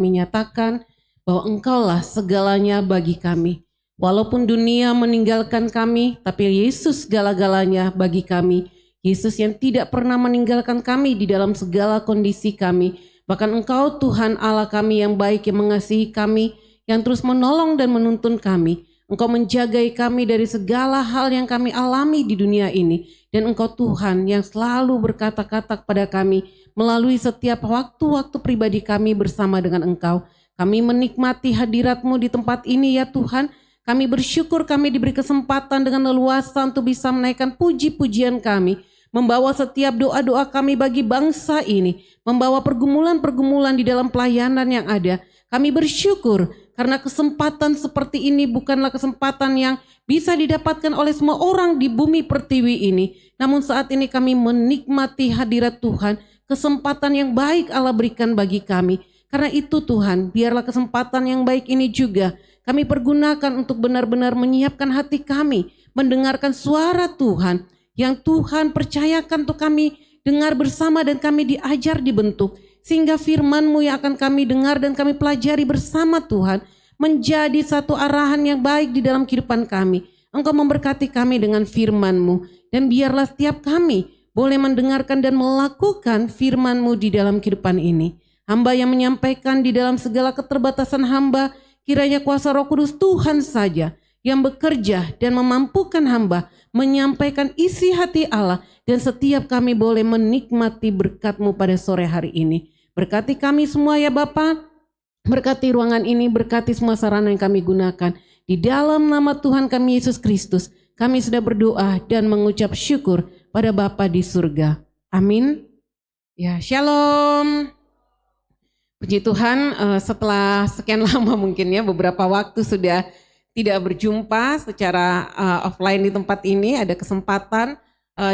menyatakan bahwa Engkaulah segalanya bagi kami. Walaupun dunia meninggalkan kami, tapi Yesus segala-galanya bagi kami. Yesus yang tidak pernah meninggalkan kami di dalam segala kondisi kami. Bahkan Engkau Tuhan Allah kami yang baik, yang mengasihi kami, yang terus menolong dan menuntun kami. Engkau menjagai kami dari segala hal yang kami alami di dunia ini. Dan Engkau Tuhan yang selalu berkata-kata kepada kami melalui setiap waktu-waktu pribadi kami bersama dengan Engkau. Kami menikmati hadirat-Mu di tempat ini ya Tuhan. Kami bersyukur kami diberi kesempatan dengan leluasa untuk bisa menaikkan puji-pujian kami. Membawa setiap doa-doa kami bagi bangsa ini. Membawa pergumulan-pergumulan di dalam pelayanan yang ada. Kami bersyukur karena kesempatan seperti ini bukanlah kesempatan yang bisa didapatkan oleh semua orang di bumi pertiwi ini. Namun saat ini kami menikmati hadirat Tuhan. Kesempatan yang baik Allah berikan bagi kami. Karena itu Tuhan, biarlah kesempatan yang baik ini juga kami pergunakan untuk benar-benar menyiapkan hati kami, mendengarkan suara Tuhan yang Tuhan percayakan untuk kami dengar bersama dan kami diajar dibentuk. Sehingga firman-Mu yang akan kami dengar dan kami pelajari bersama Tuhan menjadi satu arahan yang baik di dalam kehidupan kami. Engkau memberkati kami dengan firman-Mu dan biarlah setiap kami boleh mendengarkan dan melakukan firman-Mu di dalam kehidupan ini. Hamba yang menyampaikan di dalam segala keterbatasan hamba, kiranya kuasa Roh Kudus Tuhan saja yang bekerja dan memampukan hamba menyampaikan isi hati Allah dan setiap kami boleh menikmati berkat-Mu pada sore hari ini. Berkati kami semua ya Bapa, berkati ruangan ini, berkati semua sarana yang kami gunakan. Di dalam nama Tuhan kami Yesus Kristus, kami sudah berdoa dan mengucap syukur pada Bapa di surga. Amin. Ya, shalom. Puji Tuhan, setelah sekian lama mungkin ya, beberapa waktu sudah tidak berjumpa secara offline di tempat ini, ada kesempatan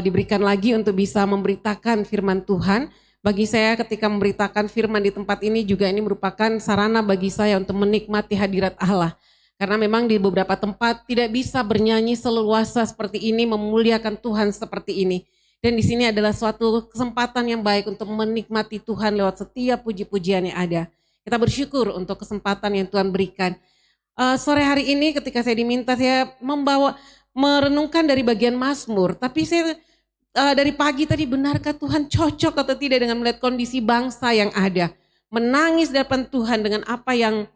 diberikan lagi untuk bisa memberitakan firman Tuhan. Bagi saya ketika memberitakan firman di tempat ini juga ini merupakan sarana bagi saya untuk menikmati hadirat Allah. Karena memang di beberapa tempat tidak bisa bernyanyi seleluasa seperti ini, memuliakan Tuhan seperti ini. Dan di sini adalah suatu kesempatan yang baik untuk menikmati Tuhan lewat setiap puji-pujian yang ada. Kita bersyukur untuk kesempatan yang Tuhan berikan. Sore hari ini ketika saya diminta saya merenungkan dari bagian Mazmur. Tapi saya dari pagi tadi benarkah Tuhan cocok atau tidak dengan melihat kondisi bangsa yang ada. Menangis di depan Tuhan dengan apa yang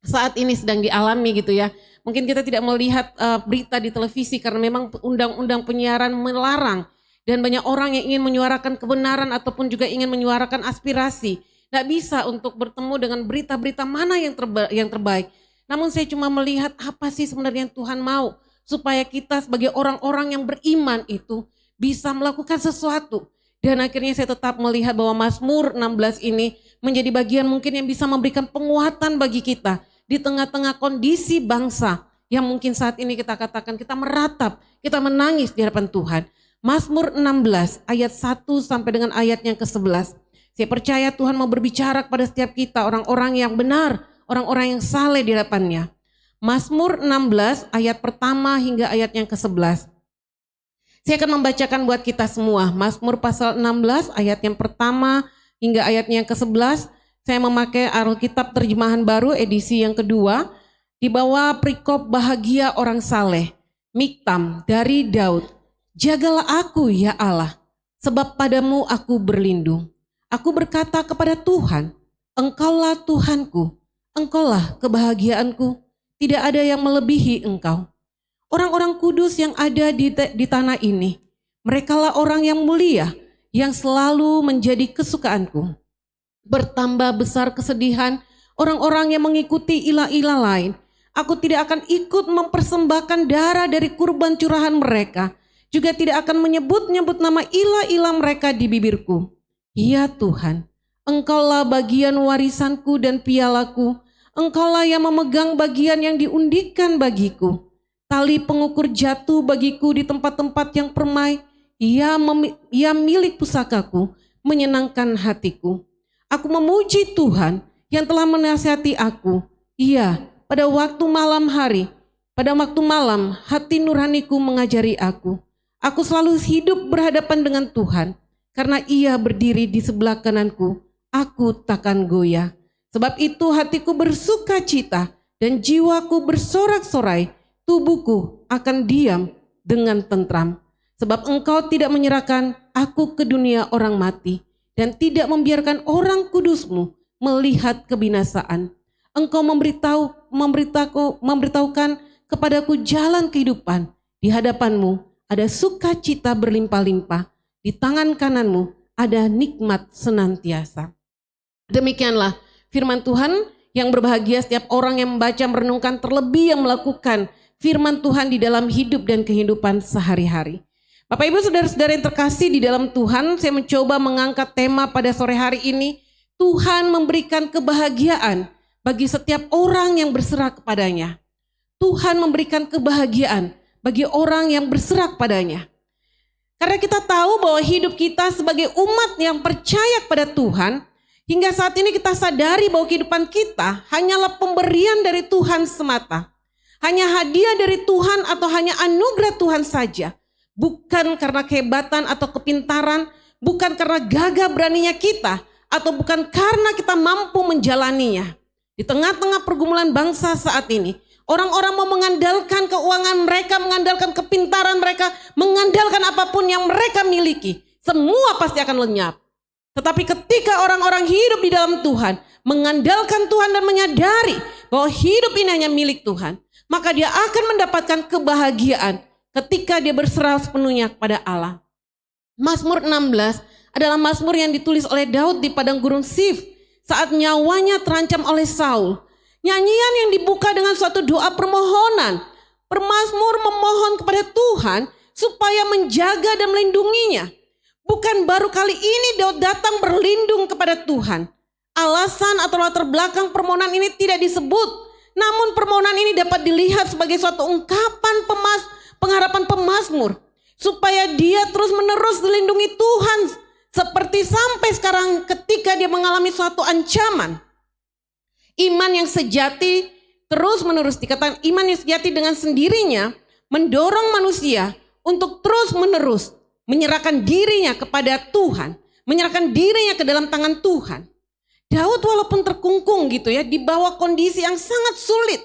saat ini sedang dialami gitu ya. Mungkin kita tidak melihat berita di televisi karena memang undang-undang penyiaran melarang. Dan banyak orang yang ingin menyuarakan kebenaran ataupun juga ingin menyuarakan aspirasi. Tidak bisa untuk bertemu dengan berita-berita mana yang terbaik. Namun saya cuma melihat apa sih sebenarnya yang Tuhan mau. Supaya kita sebagai orang-orang yang beriman itu bisa melakukan sesuatu. Dan akhirnya saya tetap melihat bahwa Mazmur 16 ini menjadi bagian mungkin yang bisa memberikan penguatan bagi kita. Di tengah-tengah kondisi bangsa yang mungkin saat ini kita katakan kita meratap, kita menangis di hadapan Tuhan. Mazmur 16 ayat 1 sampai dengan ayat yang ke-11. Saya percaya Tuhan mau berbicara kepada setiap kita, orang-orang yang benar, orang-orang yang saleh di hadapannya. Mazmur 16 ayat pertama hingga ayat yang ke-11. Saya akan membacakan buat kita semua. Mazmur pasal 16 ayat yang pertama hingga ayat yang ke-11. Saya memakai Alkitab terjemahan baru edisi yang kedua. Di bawah perikop bahagia orang saleh. Miktam dari Daud. Jagalah aku ya Allah, sebab padamu aku berlindung. Aku berkata kepada Tuhan, Engkaulah Tuhanku, Engkaulah kebahagiaanku, tidak ada yang melebihi Engkau. Orang-orang kudus yang ada di tanah ini, merekalah orang yang mulia, yang selalu menjadi kesukaanku. Bertambah besar kesedihan orang-orang yang mengikuti ilah-ilah lain. Aku tidak akan ikut mempersembahkan darah dari kurban curahan mereka, juga tidak akan menyebut-nyebut nama ilah-ilah mereka di bibirku. Ya Tuhan, Engkaulah bagian warisanku dan pialaku. Engkaulah yang memegang bagian yang diundikan bagiku. Tali pengukur jatuh bagiku di tempat-tempat yang permai. Ia milik pusakaku, menyenangkan hatiku. Aku memuji Tuhan yang telah menasihati aku. Iya, pada waktu malam hari, pada waktu malam hati nuraniku mengajari aku. Aku selalu hidup berhadapan dengan Tuhan, karena Ia berdiri di sebelah kananku, aku takkan goyah. Sebab itu hatiku bersuka cita dan jiwaku bersorak-sorai, tubuhku akan diam dengan tentram. Sebab engkau tidak menyerahkan aku ke dunia orang mati dan tidak membiarkan orang kudusmu melihat kebinasaan. Engkau memberitahukan kepadaku jalan kehidupan. Di hadapanmu ada sukacita berlimpah-limpah. Di tangan kananmu ada nikmat senantiasa. Demikianlah firman Tuhan, yang berbahagia setiap orang yang membaca, merenungkan, terlebih yang melakukan firman Tuhan di dalam hidup dan kehidupan sehari-hari. Bapak Ibu saudara-saudara yang terkasih di dalam Tuhan, saya mencoba mengangkat tema pada sore hari ini. Tuhan memberikan kebahagiaan bagi setiap orang yang berserah kepadanya. Tuhan memberikan kebahagiaan bagi orang yang berserah kepadanya. Karena kita tahu bahwa hidup kita sebagai umat yang percaya kepada Tuhan, hingga saat ini kita sadari bahwa kehidupan kita hanyalah pemberian dari Tuhan semata. Hanya hadiah dari Tuhan atau hanya anugerah Tuhan saja. Bukan karena kehebatan atau kepintaran, bukan karena gagah beraninya kita, atau bukan karena kita mampu menjalaninya. Di tengah-tengah pergumulan bangsa saat ini, orang-orang mau mengandalkan keuangan mereka, mengandalkan kepintaran mereka, mengandalkan apapun yang mereka miliki. Semua pasti akan lenyap. Tetapi ketika orang-orang hidup di dalam Tuhan, mengandalkan Tuhan dan menyadari bahwa hidup ini hanya milik Tuhan, maka dia akan mendapatkan kebahagiaan ketika dia berserah sepenuhnya kepada Allah. Mazmur 16 adalah mazmur yang ditulis oleh Daud di padang gurun Sif saat nyawanya terancam oleh Saul. Nyanyian yang dibuka dengan suatu doa permohonan. Pemazmur memohon kepada Tuhan supaya menjaga dan melindunginya. Bukan baru kali ini Daud datang berlindung kepada Tuhan. Alasan atau latar belakang permohonan ini tidak disebut. Namun permohonan ini dapat dilihat sebagai suatu ungkapan pengharapan pemazmur. Supaya dia terus menerus dilindungi Tuhan. Seperti sampai sekarang ketika dia mengalami suatu ancaman. Iman yang sejati terus menerus, dikatakan iman yang sejati dengan sendirinya mendorong manusia untuk terus menerus menyerahkan dirinya kepada Tuhan, menyerahkan dirinya ke dalam tangan Tuhan. Daud walaupun terkungkung gitu ya, di bawah kondisi yang sangat sulit,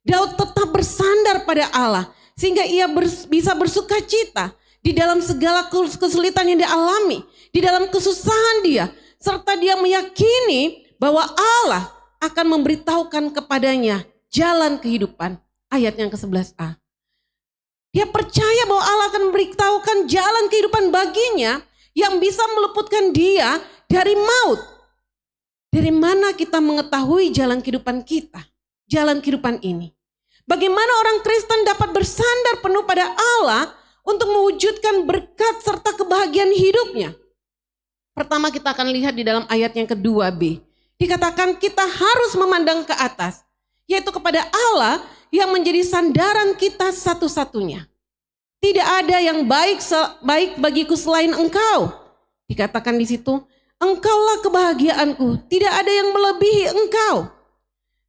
Daud tetap bersandar pada Allah sehingga ia bisa bersuka cita di dalam segala kesulitan yang dia alami, di dalam kesusahan dia, serta dia meyakini bahwa Allah akan memberitahukan kepadanya jalan kehidupan. Ayat yang ke-11a. Dia percaya bahwa Allah akan memberitahukan jalan kehidupan baginya yang bisa meluputkan dia dari maut. Dari mana kita mengetahui jalan kehidupan kita? Jalan kehidupan ini. Bagaimana orang Kristen dapat bersandar penuh pada Allah untuk mewujudkan berkat serta kebahagiaan hidupnya? Pertama kita akan lihat di dalam ayat yang kedua B. Dikatakan kita harus memandang ke atas. Yaitu kepada Allah yang menjadi sandaran kita satu-satunya. Tidak ada yang baik bagiku selain Engkau. Dikatakan di situ, Engkaulah kebahagiaanku, tidak ada yang melebihi Engkau.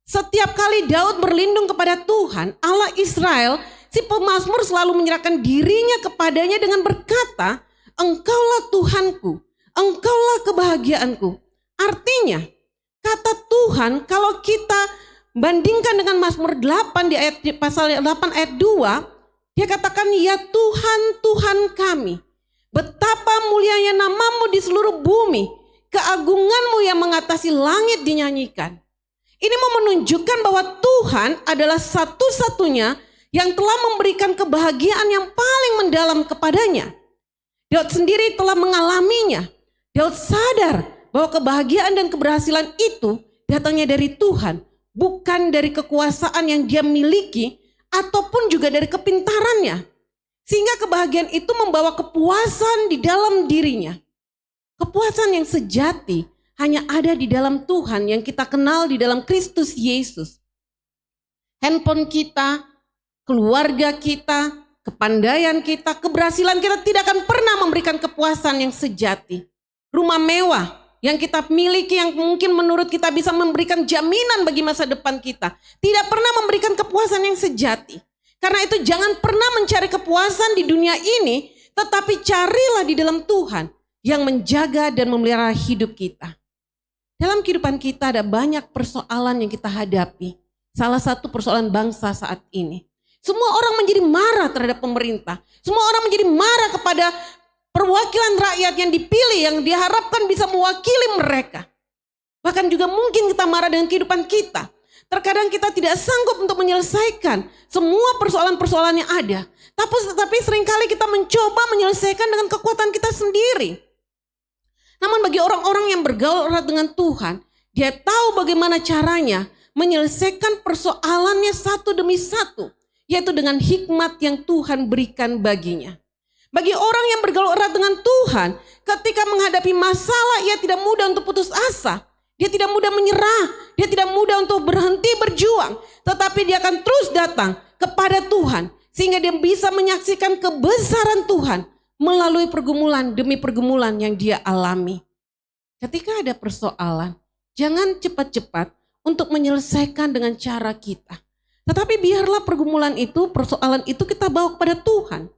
Setiap kali Daud berlindung kepada Tuhan, Allah Israel, si pemazmur selalu menyerahkan dirinya kepadanya dengan berkata, Engkaulah Tuhanku, Engkaulah kebahagiaanku. Artinya, kata Tuhan kalau kita bandingkan dengan Mazmur 8 di pasal 8 ayat 2, dia katakan, ya Tuhan, Tuhan kami, betapa mulianya namamu di seluruh bumi, keagunganmu yang mengatasi langit dinyanyikan. Ini mau menunjukkan bahwa Tuhan adalah satu-satunya yang telah memberikan kebahagiaan yang paling mendalam kepadanya. Daud sendiri telah mengalaminya. Daud sadar bahwa kebahagiaan dan keberhasilan itu datangnya dari Tuhan. Bukan dari kekuasaan yang dia miliki ataupun juga dari kepintarannya. Sehingga kebahagiaan itu membawa kepuasan di dalam dirinya. Kepuasan yang sejati hanya ada di dalam Tuhan yang kita kenal di dalam Kristus Yesus. Handphone kita, keluarga kita, kepandaian kita, keberhasilan kita tidak akan pernah memberikan kepuasan yang sejati. Rumah mewah yang kita miliki yang mungkin menurut kita bisa memberikan jaminan bagi masa depan kita, tidak pernah memberikan kepuasan yang sejati. Karena itu jangan pernah mencari kepuasan di dunia ini, tetapi carilah di dalam Tuhan yang menjaga dan memelihara hidup kita. Dalam kehidupan kita ada banyak persoalan yang kita hadapi. Salah satu persoalan bangsa saat ini. Semua orang menjadi marah terhadap pemerintah. Semua orang menjadi marah kepada perwakilan rakyat yang dipilih, yang diharapkan bisa mewakili mereka. Bahkan juga mungkin kita marah dengan kehidupan kita. Terkadang kita tidak sanggup untuk menyelesaikan semua persoalan-persoalan yang ada. Tapi seringkali kita mencoba menyelesaikan dengan kekuatan kita sendiri. Namun bagi orang-orang yang bergaul erat dengan Tuhan, dia tahu bagaimana caranya menyelesaikan persoalannya satu demi satu, yaitu dengan hikmat yang Tuhan berikan baginya. Bagi orang yang bergaul erat dengan Tuhan, ketika menghadapi masalah, ia tidak mudah untuk putus asa. Dia tidak mudah menyerah, dia tidak mudah untuk berhenti berjuang, tetapi dia akan terus datang kepada Tuhan, sehingga dia bisa menyaksikan kebesaran Tuhan melalui pergumulan demi pergumulan yang dia alami. Ketika ada persoalan, jangan cepat-cepat untuk menyelesaikan dengan cara kita. Tetapi biarlah pergumulan itu, persoalan itu kita bawa kepada Tuhan.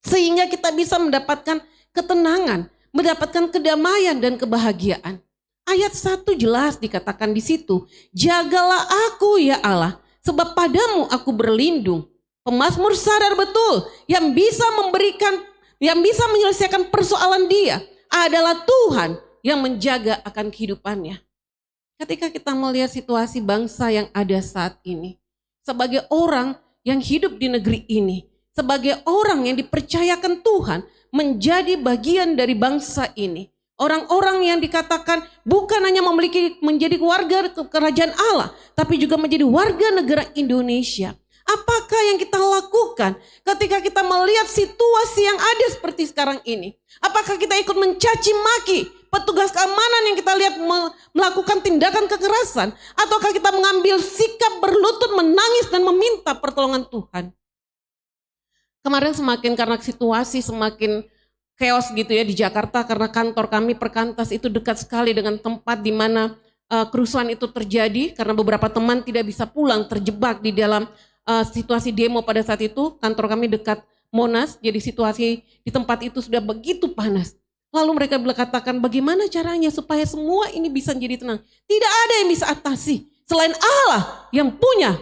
Sehingga kita bisa mendapatkan ketenangan, mendapatkan kedamaian dan kebahagiaan. Ayat 1 jelas dikatakan di situ, jagalah aku ya Allah, sebab padamu aku berlindung. Pemazmur sadar betul yang bisa menyelesaikan persoalan dia adalah Tuhan yang menjaga akan kehidupannya. Ketika kita melihat situasi bangsa yang ada saat ini, sebagai orang yang hidup di negeri ini, sebagai orang yang dipercayakan Tuhan menjadi bagian dari bangsa ini, orang-orang yang dikatakan bukan hanya menjadi warga kerajaan Allah, tapi juga menjadi warga negara Indonesia. Apakah yang kita lakukan ketika kita melihat situasi yang ada seperti sekarang ini? Apakah kita ikut mencaci maki petugas keamanan yang kita lihat melakukan tindakan kekerasan? Ataukah kita mengambil sikap berlutut menangis dan meminta pertolongan Tuhan? Kemarin karena situasi semakin chaos gitu ya di Jakarta, karena kantor kami Perkantas itu dekat sekali dengan tempat di mana kerusuhan itu terjadi, karena beberapa teman tidak bisa pulang terjebak di dalam situasi demo pada saat itu. Kantor kami dekat Monas, jadi situasi di tempat itu sudah begitu panas. Lalu mereka katakan bagaimana caranya supaya semua ini bisa menjadi tenang. Tidak ada yang bisa atasi selain Allah yang punya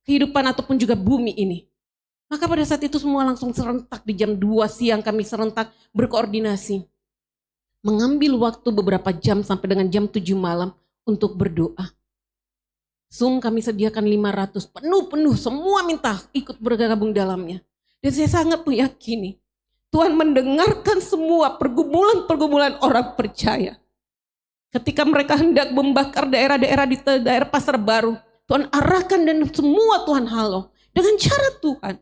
kehidupan ataupun juga bumi ini. Maka pada saat itu semua langsung serentak di jam 2 siang kami serentak berkoordinasi. Mengambil waktu beberapa jam sampai dengan jam 7 malam untuk berdoa. Zoom kami sediakan 500, penuh-penuh, semua minta ikut bergabung dalamnya. Dan saya sangat meyakini Tuhan mendengarkan semua pergumulan-pergumulan orang percaya. Ketika mereka hendak membakar daerah-daerah di daerah Pasar Baru, Tuhan arahkan dan semua Tuhan halau dengan cara Tuhan.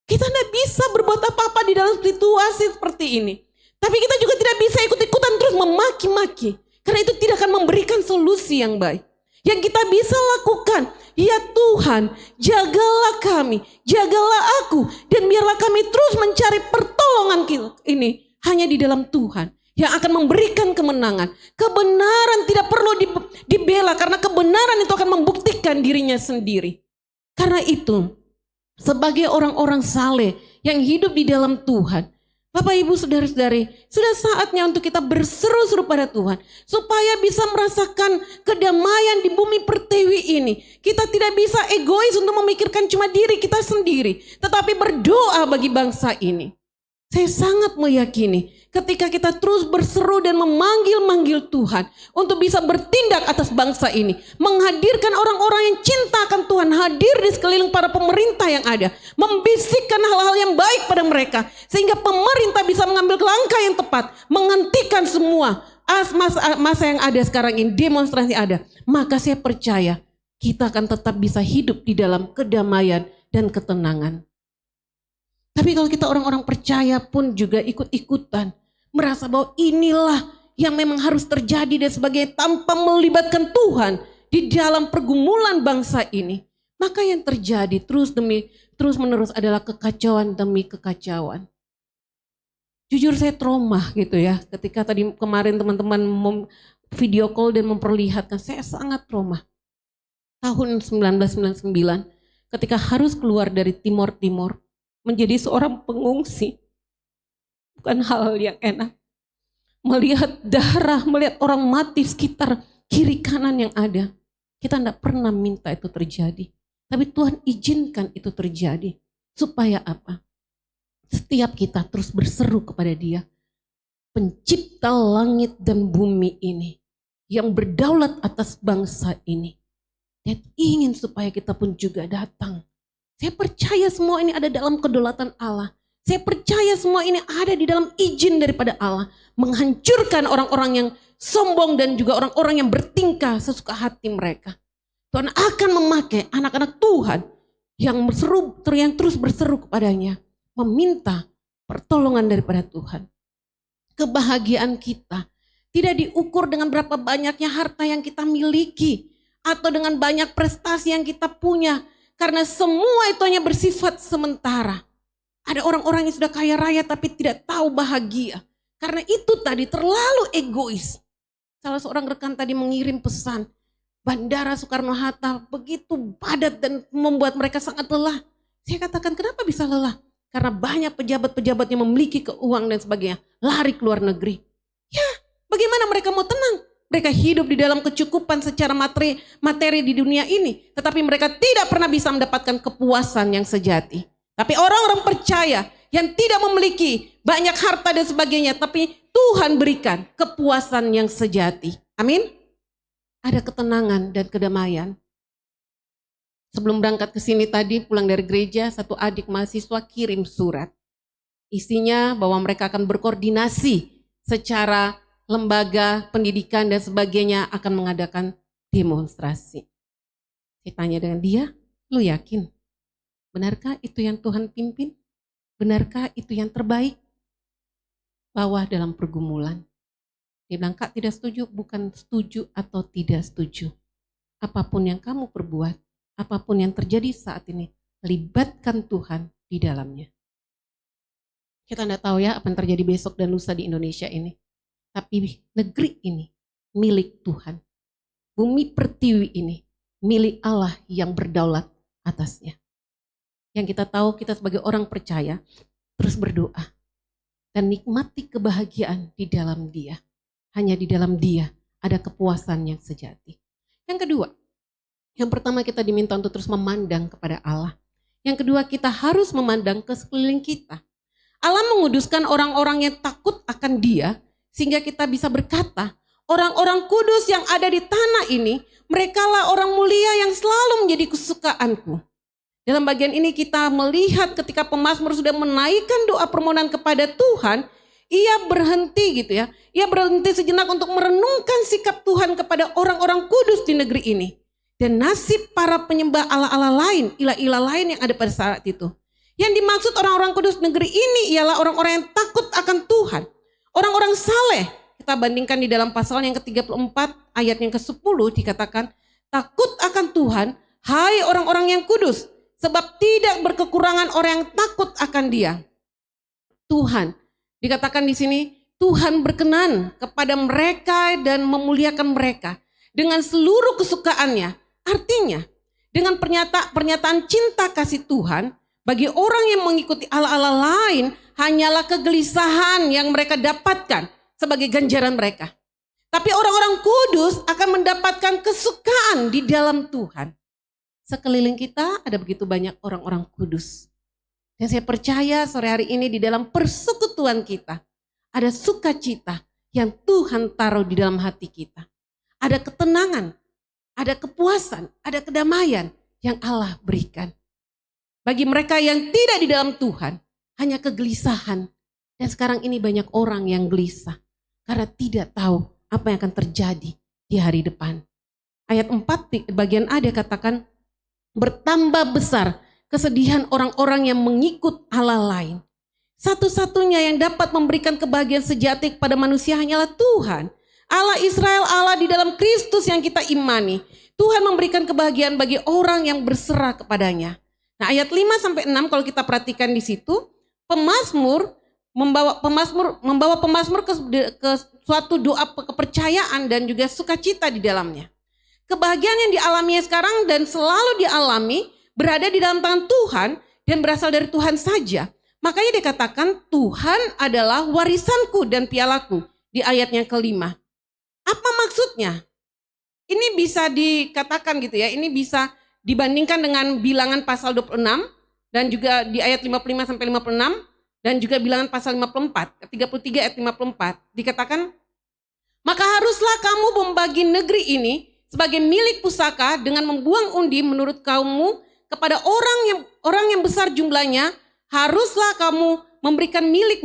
Kita tidak bisa berbuat apa-apa di dalam situasi seperti ini. Tapi kita juga tidak bisa ikut-ikutan terus memaki-maki. Karena itu tidak akan memberikan solusi yang baik. Yang kita bisa lakukan, ya Tuhan, jagalah kami, jagalah aku. Dan biarlah kami terus mencari pertolongan ini hanya di dalam Tuhan. Yang akan memberikan kemenangan. Kebenaran tidak perlu dibela, karena kebenaran itu akan membuktikan dirinya sendiri. Karena itu, sebagai orang-orang saleh yang hidup di dalam Tuhan, Bapak Ibu saudara-saudari, sudah saatnya untuk kita berseru-seru pada Tuhan supaya bisa merasakan kedamaian di bumi pertiwi ini. Kita tidak bisa egois untuk memikirkan cuma diri kita sendiri, tetapi berdoa bagi bangsa ini. Saya sangat meyakini ketika kita terus berseru dan memanggil-manggil Tuhan untuk bisa bertindak atas bangsa ini. Menghadirkan orang-orang yang cinta akan Tuhan hadir di sekeliling para pemerintah yang ada. Membisikkan hal-hal yang baik pada mereka. Sehingga pemerintah bisa mengambil langkah yang tepat. Menghentikan semua masa yang ada sekarang ini, demonstrasi ada. Maka saya percaya kita akan tetap bisa hidup di dalam kedamaian dan ketenangan. Tapi kalau kita orang-orang percaya pun juga ikut-ikutan, merasa bahwa inilah yang memang harus terjadi dan sebagai tanpa melibatkan Tuhan di dalam pergumulan bangsa ini, maka yang terjadi terus menerus adalah kekacauan demi kekacauan. Jujur saya trauma gitu ya, ketika kemarin teman-teman video call dan memperlihatkan, saya sangat trauma. Tahun 1999 ketika harus keluar dari Timor menjadi seorang pengungsi, bukan hal yang enak. Melihat darah, melihat orang mati sekitar kiri kanan yang ada. Kita tidak pernah minta itu terjadi. Tapi Tuhan izinkan itu terjadi. Supaya apa? Setiap kita terus berseru kepada Dia. Pencipta langit dan bumi ini. Yang berdaulat atas bangsa ini. Dia ingin supaya kita pun juga datang. Saya percaya semua ini ada dalam kedaulatan Allah. Saya percaya semua ini ada di dalam izin daripada Allah. Menghancurkan orang-orang yang sombong dan juga orang-orang yang bertingkah sesuka hati mereka. Tuhan akan memakai anak-anak Tuhan yang terus berseru kepadanya. Meminta pertolongan daripada Tuhan. Kebahagiaan kita tidak diukur dengan berapa banyaknya harta yang kita miliki. Atau dengan banyak prestasi yang kita punya. Karena semua itu hanya bersifat sementara. Ada orang-orang yang sudah kaya raya tapi tidak tahu bahagia. Karena itu tadi terlalu egois. Salah seorang rekan tadi mengirim pesan. Bandara Soekarno-Hatta begitu padat dan membuat mereka sangat lelah. Saya katakan kenapa bisa lelah? Karena banyak pejabat-pejabat yang memiliki keuangan dan sebagainya. Lari ke luar negeri. Ya bagaimana mereka mau tenang? Mereka hidup di dalam kecukupan secara materi di dunia ini. Tetapi mereka tidak pernah bisa mendapatkan kepuasan yang sejati. Tapi orang-orang percaya yang tidak memiliki banyak harta dan sebagainya. Tapi Tuhan berikan kepuasan yang sejati. Amin. Ada ketenangan dan kedamaian. Sebelum berangkat ke sini tadi pulang dari gereja, satu adik mahasiswa kirim surat. Isinya bahwa mereka akan berkoordinasi secara lembaga pendidikan dan sebagainya akan mengadakan demonstrasi. Saya tanya dengan dia, lu yakin? Benarkah itu yang Tuhan pimpin? Benarkah itu yang terbaik? Bahwa dalam pergumulan. Dia bilang, Kak tidak setuju, bukan setuju atau tidak setuju. Apapun yang kamu perbuat, apapun yang terjadi saat ini, libatkan Tuhan di dalamnya. Kita tidak tahu ya apa yang terjadi besok dan lusa di Indonesia ini. Tapi negeri ini milik Tuhan. Bumi pertiwi ini milik Allah yang berdaulat atasnya. Yang kita tahu kita sebagai orang percaya terus berdoa. Dan nikmati kebahagiaan di dalam Dia. Hanya di dalam Dia ada kepuasan yang sejati. Yang kedua, yang pertama kita diminta untuk terus memandang kepada Allah. Yang kedua kita harus memandang ke sekeliling kita. Allah menguduskan orang-orang yang takut akan Dia. Sehingga kita bisa berkata, orang-orang kudus yang ada di tanah ini, merekalah orang mulia yang selalu menjadi kesukaanku. Dalam bagian ini kita melihat ketika pemazmur sudah menaikkan doa permohonan kepada Tuhan, ia berhenti gitu ya. Ia berhenti sejenak untuk merenungkan sikap Tuhan kepada orang-orang kudus di negeri ini. Dan nasib para penyembah Allah-Allah lain, ilah-ilah lain yang ada pada saat itu. Yang dimaksud orang-orang kudus negeri ini ialah orang-orang yang takut akan Tuhan. Orang-orang saleh, kita bandingkan di dalam pasal yang ke-34 ayat yang ke-10 dikatakan, takut akan Tuhan, hai orang-orang yang kudus, sebab tidak berkekurangan orang yang takut akan Dia. Tuhan, dikatakan di sini, Tuhan berkenan kepada mereka dan memuliakan mereka dengan seluruh kesukaannya. Artinya, dengan pernyataan cinta kasih Tuhan, bagi orang yang mengikuti Allah-Allah lain, hanyalah kegelisahan yang mereka dapatkan sebagai ganjaran mereka. Tapi orang-orang kudus akan mendapatkan kesukaan di dalam Tuhan. Sekeliling kita ada begitu banyak orang-orang kudus. Dan saya percaya sore hari ini di dalam persekutuan kita, ada sukacita yang Tuhan taruh di dalam hati kita. Ada ketenangan, ada kepuasan, ada kedamaian yang Allah berikan. Bagi mereka yang tidak di dalam Tuhan, hanya kegelisahan. Dan sekarang ini banyak orang yang gelisah. Karena tidak tahu apa yang akan terjadi di hari depan. Ayat 4 bagian A dia katakan, bertambah besar kesedihan orang-orang yang mengikut Allah lain. Satu-satunya yang dapat memberikan kebahagiaan sejati kepada manusia hanyalah Tuhan. Allah Israel, Allah di dalam Kristus yang kita imani. Tuhan memberikan kebahagiaan bagi orang yang berserah kepadanya. Nah, ayat 5-6 kalau kita perhatikan di situ, pemazmur membawa pemazmur ke suatu doa kepercayaan dan juga sukacita di dalamnya. Kebahagiaan yang dialaminya sekarang dan selalu dialami berada di dalam tangan Tuhan dan berasal dari Tuhan saja. Makanya dikatakan Tuhan adalah warisanku dan pialaku di ayat yang kelima. Apa maksudnya? Ini bisa dikatakan gitu ya, ini bisa dibandingkan dengan Bilangan pasal 26 dan juga di ayat 55 sampai 56 dan juga Bilangan pasal 54, 33 ayat 54 dikatakan, maka haruslah kamu membagi negeri ini sebagai milik pusaka dengan membuang undi menurut kaummu kepada orang yang besar jumlahnya, haruslah kamu memberikan milik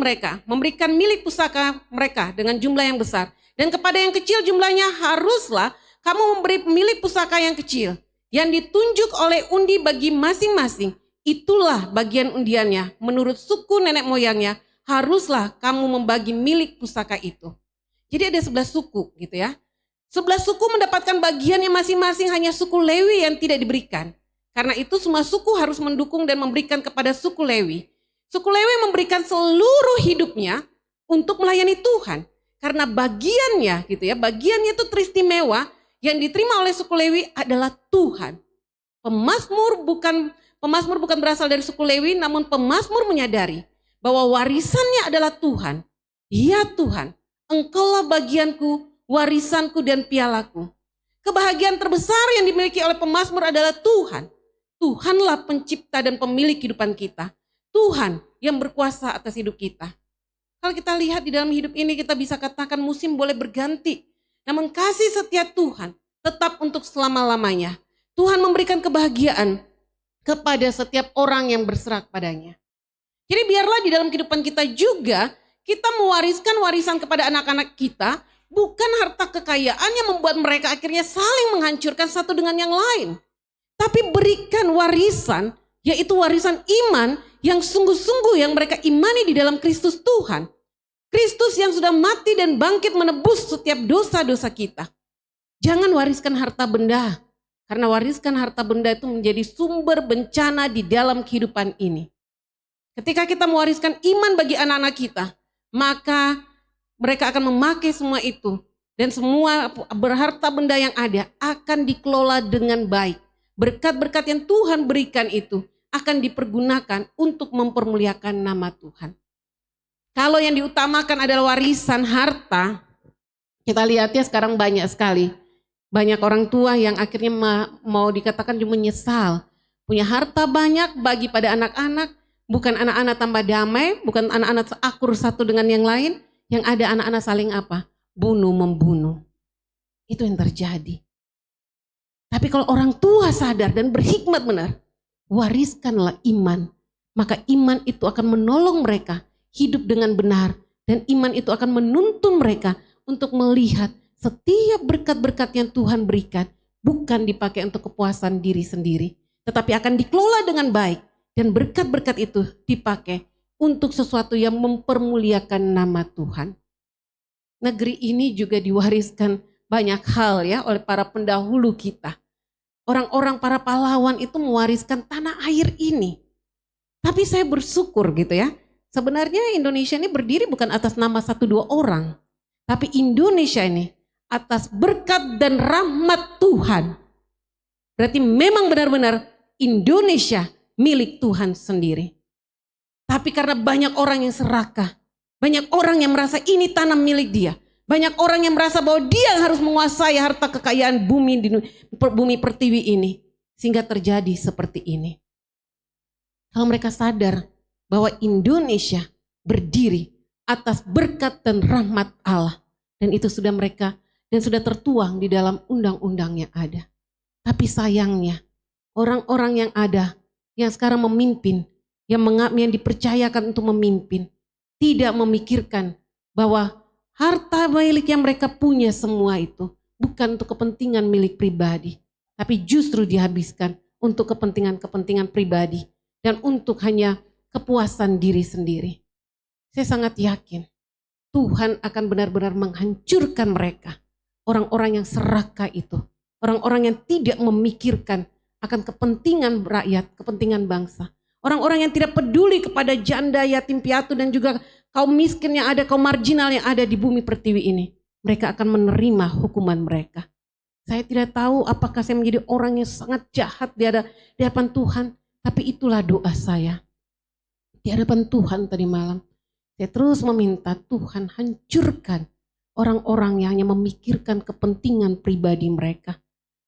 pusaka mereka dengan jumlah yang besar. Dan kepada yang kecil jumlahnya haruslah kamu memberi milik pusaka yang kecil yang ditunjuk oleh undi bagi masing-masing. Itulah bagian undiannya. Menurut suku nenek moyangnya haruslah kamu membagi milik pusaka itu. Jadi ada 11 suku gitu ya. 11 suku mendapatkan bagiannya masing-masing, hanya suku Lewi yang tidak diberikan. Karena itu semua suku harus mendukung dan memberikan kepada suku Lewi. Suku Lewi memberikan seluruh hidupnya untuk melayani Tuhan. Karena bagiannya gitu ya, bagiannya itu teristimewa yang diterima oleh suku Lewi adalah Tuhan. Pemazmur bukan berasal dari suku Lewi, namun pemazmur menyadari bahwa warisannya adalah Tuhan. Ya Tuhan, Engkaulah bagianku, warisanku dan pialaku. Kebahagiaan terbesar yang dimiliki oleh pemazmur adalah Tuhan. Tuhanlah pencipta dan pemilik kehidupan kita. Tuhan yang berkuasa atas hidup kita. Kalau kita lihat di dalam hidup ini, kita bisa katakan musim boleh berganti. Namun kasih setia Tuhan tetap untuk selama-lamanya. Tuhan memberikan kebahagiaan kepada setiap orang yang berserah padanya. Jadi biarlah di dalam kehidupan kita juga, kita mewariskan warisan kepada anak-anak kita, bukan harta kekayaan yang membuat mereka akhirnya saling menghancurkan satu dengan yang lain. Tapi berikan warisan, yaitu warisan iman yang sungguh-sungguh yang mereka imani di dalam Kristus Tuhan. Kristus yang sudah mati dan bangkit menebus setiap dosa-dosa kita. Jangan wariskan harta benda, karena wariskan harta benda itu menjadi sumber bencana di dalam kehidupan ini. Ketika kita mewariskan iman bagi anak-anak kita, maka mereka akan memakai semua itu. Dan semua berharta benda yang ada akan dikelola dengan baik. Berkat-berkat yang Tuhan berikan itu akan dipergunakan untuk mempermuliakan nama Tuhan. Kalau yang diutamakan adalah warisan harta, kita lihat ya sekarang banyak sekali. Banyak orang tua yang akhirnya mau dikatakan cuma menyesal. Punya harta banyak bagi pada anak-anak. Bukan anak-anak tambah damai, bukan anak-anak seakur satu dengan yang lain. Yang ada anak-anak saling apa? Bunuh-membunuh. Itu yang terjadi. Tapi kalau orang tua sadar dan berhikmat benar, wariskanlah iman. Maka iman itu akan menolong mereka hidup dengan benar. Dan iman itu akan menuntun mereka untuk melihat setiap berkat-berkat yang Tuhan berikan bukan dipakai untuk kepuasan diri sendiri. Tetapi akan dikelola dengan baik. Dan berkat-berkat itu dipakai untuk sesuatu yang mempermuliakan nama Tuhan. Negeri ini juga diwariskan banyak hal ya oleh para pendahulu kita. Orang-orang para pahlawan itu mewariskan tanah air ini. Tapi saya bersyukur gitu ya. Sebenarnya Indonesia ini berdiri bukan atas nama 1-2 orang. Tapi Indonesia ini atas berkat dan rahmat Tuhan. Berarti memang benar-benar Indonesia milik Tuhan sendiri. Tapi karena banyak orang yang serakah, banyak orang yang merasa ini tanah milik dia, banyak orang yang merasa bahwa dia harus menguasai harta kekayaan bumi pertiwi ini, sehingga terjadi seperti ini. Kalau mereka sadar bahwa Indonesia berdiri atas berkat dan rahmat Allah, dan itu sudah mereka dan sudah tertuang di dalam undang-undang yang ada. Tapi sayangnya orang-orang yang ada yang sekarang memimpin, yang dipercayakan untuk memimpin, tidak memikirkan bahwa harta milik yang mereka punya semua itu bukan untuk kepentingan milik pribadi, tapi justru dihabiskan untuk kepentingan-kepentingan pribadi dan untuk hanya kepuasan diri sendiri. Saya sangat yakin Tuhan akan benar-benar menghancurkan mereka, orang-orang yang serakah itu, orang-orang yang tidak memikirkan akan kepentingan rakyat, kepentingan bangsa. Orang-orang yang tidak peduli kepada janda, yatim piatu dan juga kaum miskin yang ada, kaum marginal yang ada di bumi pertiwi ini. Mereka akan menerima hukuman mereka. Saya tidak tahu apakah saya menjadi orang yang sangat jahat di hadapan Tuhan. Tapi itulah doa saya. Di hadapan Tuhan tadi malam. Saya terus meminta Tuhan hancurkan orang-orang yang hanya memikirkan kepentingan pribadi mereka.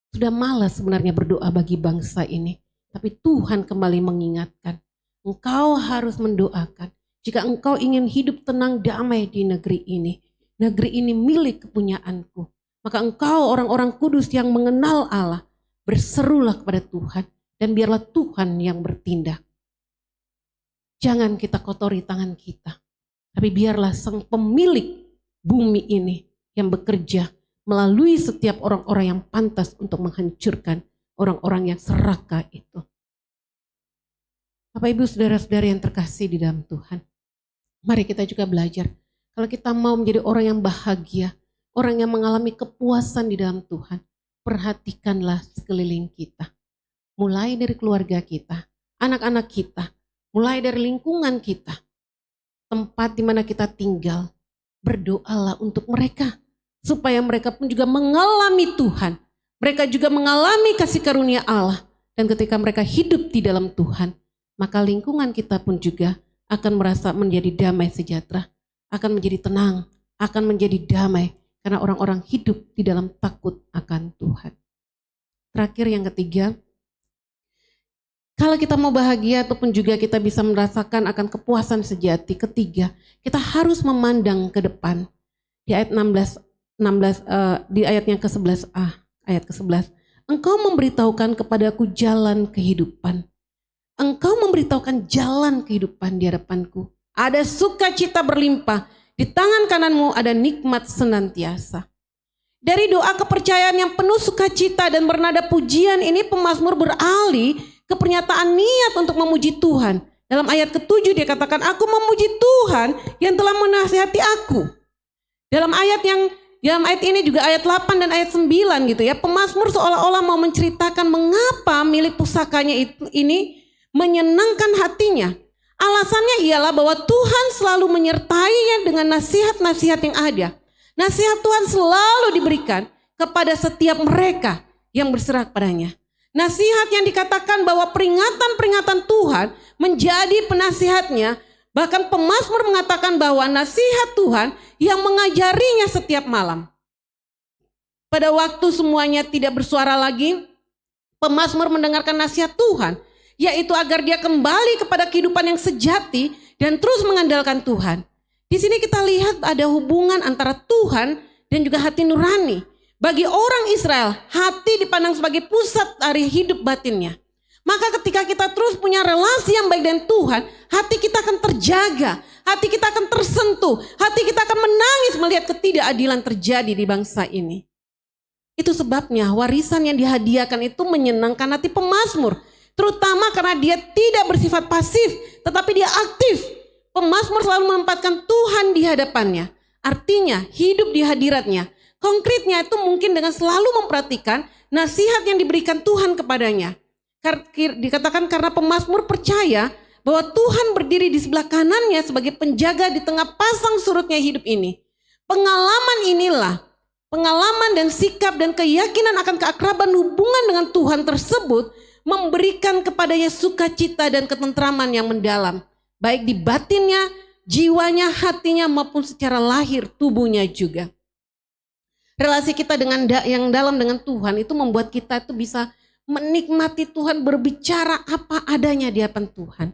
Sudah malas sebenarnya berdoa bagi bangsa ini. Tapi Tuhan kembali mengingatkan, engkau harus mendoakan. Jika engkau ingin hidup tenang damai di negeri ini milik kepunyaanku. Maka engkau orang-orang kudus yang mengenal Allah, berserulah kepada Tuhan dan biarlah Tuhan yang bertindak. Jangan kita kotori tangan kita, tapi biarlah Sang pemilik bumi ini yang bekerja melalui setiap orang-orang yang pantas untuk menghancurkan orang-orang yang serakah itu. Bapak Ibu saudara-saudara yang terkasih di dalam Tuhan, mari kita juga belajar. Kalau kita mau menjadi orang yang bahagia, orang yang mengalami kepuasan di dalam Tuhan, perhatikanlah sekeliling kita. Mulai dari keluarga kita, anak-anak kita, mulai dari lingkungan kita, tempat di mana kita tinggal, berdoalah untuk mereka. Supaya mereka pun juga mengalami Tuhan. Mereka juga mengalami kasih karunia Allah. Dan ketika mereka hidup di dalam Tuhan, maka lingkungan kita pun juga akan merasa menjadi damai sejahtera. Akan menjadi tenang, akan menjadi damai. Karena orang-orang hidup di dalam takut akan Tuhan. Terakhir yang ketiga, kalau kita mau bahagia ataupun juga kita bisa merasakan akan kepuasan sejati, ketiga, kita harus memandang ke depan. Di ayat 16, di ayatnya ke-11a, ayat ke-11. Engkau memberitahukan kepadaku jalan kehidupan. Engkau memberitahukan jalan kehidupan di hadapanku. Ada sukacita berlimpah, di tangan kananmu ada nikmat senantiasa. Dari doa kepercayaan yang penuh sukacita dan bernada pujian ini, pemazmur beralih ke pernyataan niat untuk memuji Tuhan. Dalam ayat ke-7 dia katakan, aku memuji Tuhan yang telah menasihati aku. Dalam ayat ini juga ayat 8 dan ayat 9 gitu ya. Pemazmur seolah-olah mau menceritakan mengapa milik pusakanya ini menyenangkan hatinya. Alasannya ialah bahwa Tuhan selalu menyertainya dengan nasihat-nasihat yang ada. Nasihat Tuhan selalu diberikan kepada setiap mereka yang berserah padanya. Nasihat yang dikatakan bahwa peringatan-peringatan Tuhan menjadi penasihatnya. Bahkan pemazmur mengatakan bahwa nasihat Tuhan yang mengajarinya setiap malam. Pada waktu semuanya tidak bersuara lagi, pemazmur mendengarkan nasihat Tuhan, yaitu agar dia kembali kepada kehidupan yang sejati dan terus mengandalkan Tuhan. Di sini kita lihat ada hubungan antara Tuhan dan juga hati nurani. Bagi orang Israel, hati dipandang sebagai pusat dari hidup batinnya. Maka ketika kita terus punya relasi yang baik dengan Tuhan, hati kita akan terjaga, hati kita akan tersentuh, hati kita akan menangis melihat ketidakadilan terjadi di bangsa ini. Itu sebabnya warisan yang dihadiahkan itu menyenangkan hati pemazmur, terutama karena dia tidak bersifat pasif, tetapi dia aktif. Pemazmur selalu menempatkan Tuhan di hadapannya, artinya hidup di hadiratnya. Konkretnya itu mungkin dengan selalu memperhatikan nasihat yang diberikan Tuhan kepadanya. Dikatakan karena pemazmur percaya bahwa Tuhan berdiri di sebelah kanannya sebagai penjaga di tengah pasang surutnya hidup ini. Pengalaman inilah, pengalaman dan sikap dan keyakinan akan keakraban hubungan dengan Tuhan tersebut memberikan kepadanya sukacita dan ketentraman yang mendalam. Baik di batinnya, jiwanya, hatinya maupun secara lahir tubuhnya juga. Relasi kita dengan yang dalam dengan Tuhan itu membuat kita itu bisa menikmati Tuhan, berbicara apa adanya di hadapan Tuhan.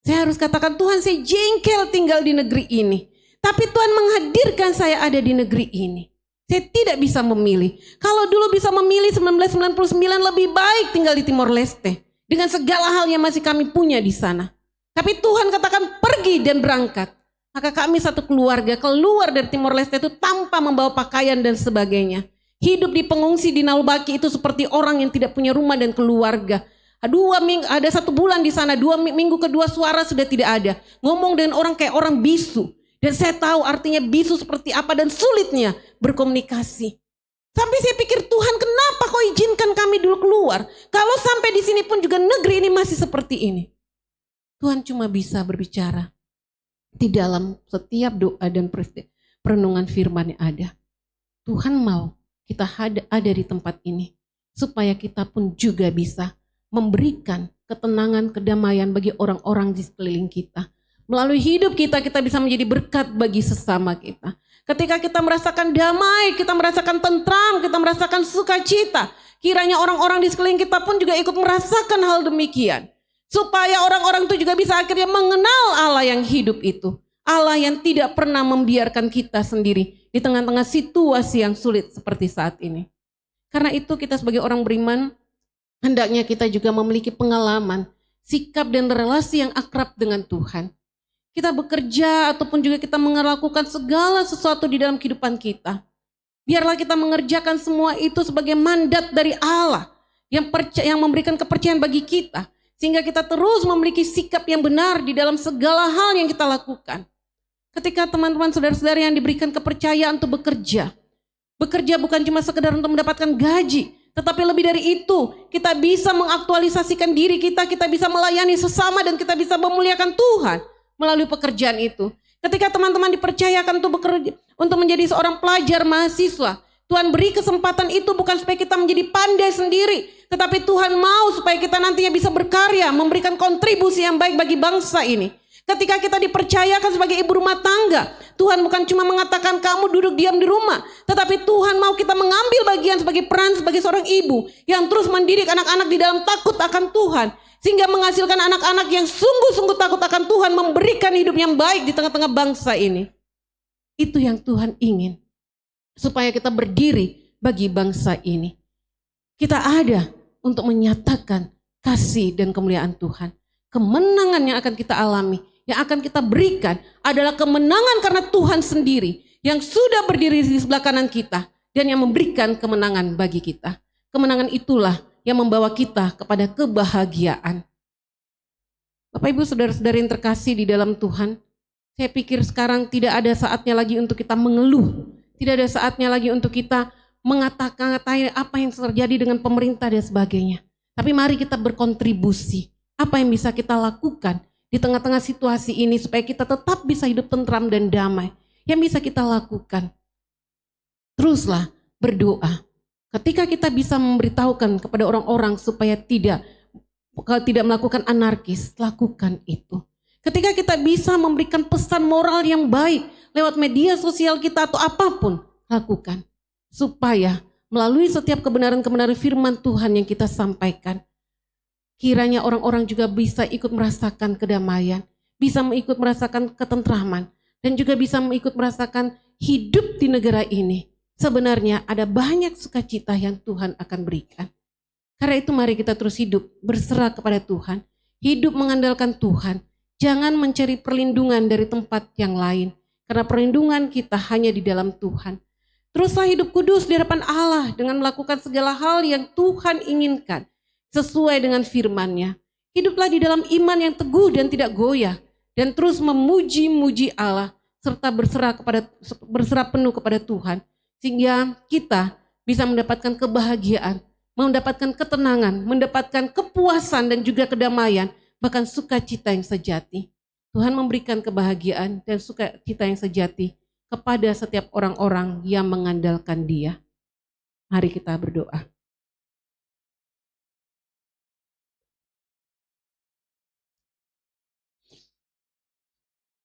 Saya harus katakan, Tuhan, saya jengkel tinggal di negeri ini. Tapi Tuhan menghadirkan saya ada di negeri ini. Saya tidak bisa memilih. Kalau dulu bisa memilih 1999 lebih baik tinggal di Timor Leste. Dengan segala hal yang masih kami punya di sana. Tapi Tuhan katakan pergi dan berangkat. Maka kami satu keluarga keluar dari Timor Leste itu tanpa membawa pakaian dan sebagainya. Hidup di pengungsi di Naubaki itu seperti orang yang tidak punya rumah dan keluarga. Ada 1 bulan di sana, 2 minggu kedua suara sudah tidak ada. Ngomong dengan orang kayak orang bisu. Dan saya tahu artinya bisu seperti apa dan sulitnya berkomunikasi. Sampai saya pikir, Tuhan, kenapa kau izinkan kami dulu keluar? Kalau sampai di sini pun juga negeri ini masih seperti ini. Tuhan cuma bisa berbicara di dalam setiap doa dan perenungan firman yang ada. Tuhan mau kita ada di tempat ini supaya kita pun juga bisa memberikan ketenangan, kedamaian bagi orang-orang di sekeliling kita. Melalui hidup kita bisa menjadi berkat bagi sesama kita. Ketika kita merasakan damai, kita merasakan tentram, kita merasakan sukacita, kiranya orang-orang di sekeliling kita pun juga ikut merasakan hal demikian. Supaya orang-orang itu juga bisa akhirnya mengenal Allah yang hidup itu. Allah yang tidak pernah membiarkan kita sendiri di tengah-tengah situasi yang sulit seperti saat ini. Karena itu kita sebagai orang beriman, hendaknya kita juga memiliki pengalaman, sikap dan relasi yang akrab dengan Tuhan. Kita bekerja ataupun juga kita melakukan segala sesuatu di dalam kehidupan kita. Biarlah kita mengerjakan semua itu sebagai mandat dari Allah yang memberikan kepercayaan bagi kita. Sehingga kita terus memiliki sikap yang benar di dalam segala hal yang kita lakukan. Ketika teman-teman saudara-saudara yang diberikan kepercayaan untuk bekerja. Bekerja bukan cuma sekedar untuk mendapatkan gaji. Tetapi lebih dari itu, kita bisa mengaktualisasikan diri kita, kita bisa melayani sesama dan kita bisa memuliakan Tuhan melalui pekerjaan itu. Ketika teman-teman dipercayakan untuk bekerja, untuk menjadi seorang pelajar mahasiswa, Tuhan beri kesempatan itu bukan supaya kita menjadi pandai sendiri, tetapi Tuhan mau supaya kita nantinya bisa berkarya, memberikan kontribusi yang baik bagi bangsa ini. Ketika kita dipercayakan sebagai ibu rumah tangga, Tuhan bukan cuma mengatakan kamu duduk diam di rumah, tetapi Tuhan mau kita mengambil bagian sebagai peran sebagai seorang ibu yang terus mendidik anak-anak di dalam takut akan Tuhan, sehingga menghasilkan anak-anak yang sungguh-sungguh takut akan Tuhan, memberikan hidup yang baik di tengah-tengah bangsa ini. Itu yang Tuhan ingin, supaya kita berdiri bagi bangsa ini. Kita ada untuk menyatakan kasih dan kemuliaan Tuhan. Kemenangan yang akan kita alami, yang akan kita berikan adalah kemenangan karena Tuhan sendiri yang sudah berdiri di sebelah kanan kita dan yang memberikan kemenangan bagi kita. Kemenangan itulah yang membawa kita kepada kebahagiaan. Bapak Ibu saudara-saudari yang terkasih di dalam Tuhan, saya pikir sekarang tidak ada saatnya lagi untuk kita mengeluh, tidak ada saatnya lagi untuk kita mengatakan apa yang terjadi dengan pemerintah dan sebagainya. Tapi mari kita berkontribusi, apa yang bisa kita lakukan di tengah-tengah situasi ini supaya kita tetap bisa hidup tentram dan damai. Yang bisa kita lakukan, teruslah berdoa. Ketika kita bisa memberitahukan kepada orang-orang supaya tidak melakukan anarkis, lakukan itu. Ketika kita bisa memberikan pesan moral yang baik lewat media sosial kita atau apapun, lakukan. Supaya melalui setiap kebenaran-kebenaran firman Tuhan yang kita sampaikan, kiranya orang-orang juga bisa ikut merasakan kedamaian, bisa ikut merasakan ketentraman, dan juga bisa ikut merasakan hidup di negara ini. Sebenarnya ada banyak sukacita yang Tuhan akan berikan. Karena itu mari kita terus hidup berserah kepada Tuhan, hidup mengandalkan Tuhan. Jangan mencari perlindungan dari tempat yang lain, karena perlindungan kita hanya di dalam Tuhan. Teruslah hidup kudus di hadapan Allah dengan melakukan segala hal yang Tuhan inginkan sesuai dengan firman-Nya. Hiduplah di dalam iman yang teguh dan tidak goyah, dan terus memuji-muji Allah serta berserah penuh kepada Tuhan, sehingga kita bisa mendapatkan kebahagiaan, mendapatkan ketenangan, mendapatkan kepuasan dan juga kedamaian, bahkan sukacita yang sejati. Tuhan memberikan kebahagiaan dan sukacita yang sejati kepada setiap orang-orang yang mengandalkan Dia. Mari kita berdoa.